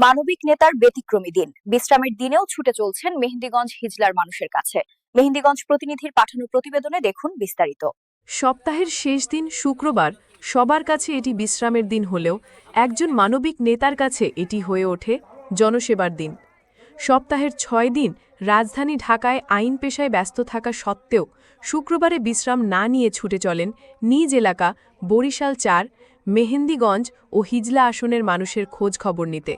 মানবিক নেতার ব্যতিক্রমী দিন, বিশ্রামের দিনেও ছুটে চলছেন মেহেন্দিগঞ্জ হিজলার মানুষের কাছে। মেহেন্দিগঞ্জ প্রতিনিধির পাঠানো প্রতিবেদনে দেখুন বিস্তারিত। সপ্তাহের শেষ দিন শুক্রবার সবার কাছে এটি বিশ্রামের দিন হলেও একজন মানবিক নেতার কাছে এটি হয়ে ওঠে জনসেবার দিন। সপ্তাহের ৬ দিন রাজধানী ঢাকায় আইন পেশায় ব্যস্ত থাকা সত্ত্বেও শুক্রবারে বিশ্রাম না নিয়ে ছুটে চলেন নিজ এলাকা বরিশাল ৪, মেহেন্দিগঞ্জ ও হিজলা আসনের মানুষের খোঁজ খবর নিতে।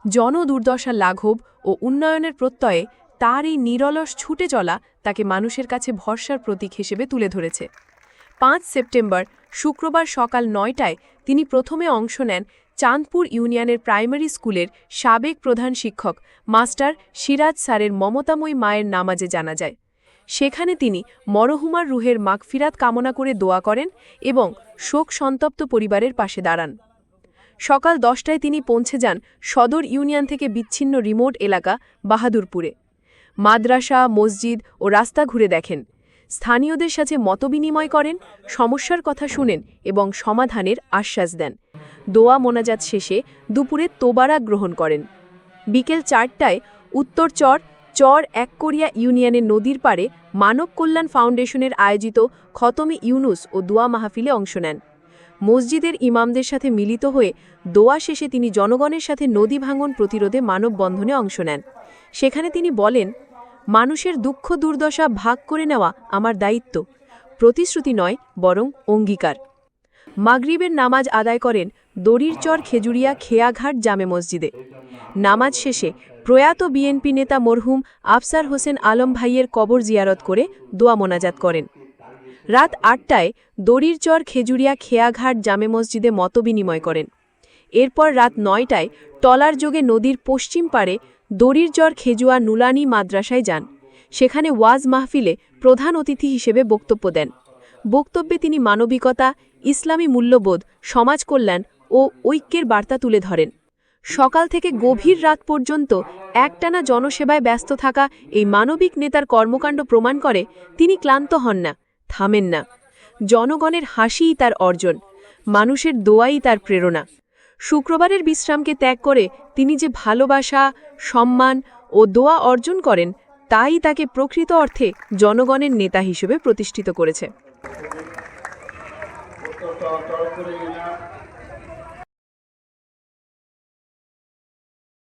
জনদুর্দশা লাঘব ও উন্নয়নের প্রত্যয়ে তার এই নিরলস ছুটে চলা তাকে মানুষের কাছে ভরসার প্রতীক হিসেবে তুলে ধরেছে। ৫ সেপ্টেম্বর শুক্রবার সকাল ৯টায় তিনি প্রথমে অংশ নেন চাঁদপুর ইউনিয়নের প্রাইমারি স্কুলের সাবেক প্রধান শিক্ষক মাস্টার সিরাজ স্যারের মমতাময়ী মায়ের নামাজে জানাজায়। সেখানে তিনি মরহুমার রুহের মাগফিরাত কামনা করে দোয়া করেন এবং শোক সন্তপ্ত পরিবারের পাশে দাঁড়ান। সকাল 10টায় তিনি পৌঁছে যান সদর ইউনিয়ন থেকে বিচ্ছিন্ন রিমোট এলাকা বাহাদুরপুরে। মাদ্রাসা, মসজিদ ও রাস্তা ঘুরে দেখেন, স্থানীয়দের সাথে মতবিনিময় করেন, সমস্যার কথা শুনেন এবং সমাধানের আশ্বাস দেন। দোয়া মোনাজাত শেষে দুপুরে তোবারা গ্রহণ করেন। বিকেল 4টায় উত্তর চর এককরিয়া ইউনিয়নের নদীর পাড়ে মানব কল্যাণ ফাউন্ডেশনের আয়োজিত খতমে ইউনুস ও দোয়া মাহফিলে অংশ নেন। মসজিদের ইমামদের সাথে মিলিত হয়ে দোয়া শেষে তিনি জনগণের সাথে নদী ভাঙন প্রতিরোধে মানববন্ধনে অংশ নেন। সেখানে তিনি বলেন, মানুষের দুঃখ দুর্দশা ভাগ করে নেওয়া আমার দায়িত্ব, প্রতিশ্রুতি নয় বরং অঙ্গীকার। মাগরিবের নামাজ আদায় করেন দড়িরচর খেজুরিয়া খেয়াঘাট জামে মসজিদে। নামাজ শেষে প্রয়াত বিএনপি নেতা মরহুম আফসার হোসেন আলম ভাইয়ের কবর জিয়ারত করে দোয়া মোনাজাত করেন। রাত 8টায় দড়িরচর খেজুরিয়া খেয়াঘাট জামে মসজিদে মতবিনিময় করেন। এরপর রাত 9টায় টলার যোগে নদীর পশ্চিম পাড়ে দড়িরচর খেজুয়া নুলানি মাদ্রাসায় যান। সেখানে ওয়াজ মাহফিলে প্রধান অতিথি হিসেবে বক্তব্য দেন। বক্তব্যে তিনি মানবিকতা, ইসলামী মূল্যবোধ, সমাজ কল্যাণ ও ঐক্যের বার্তা তুলে ধরেন। সকাল থেকে গভীর রাত পর্যন্ত একটানা জনসেবায় ব্যস্ত থাকা এই মানবিক নেতার কর্মকাণ্ড প্রমাণ করে তিনি ক্লান্ত হন না, থামেন না। জনগণের হাসিই তার অর্জন, মানুষের দোয়াই তার প্রেরণা। শুক্রবারের বিশ্রামকে ত্যাগ করে তিনি যে ভালোবাসা, সম্মান ও দোয়া অর্জন করেন তাই তাকে প্রকৃত অর্থে জনগণের নেতা হিসেবে প্রতিষ্ঠিত করেছে।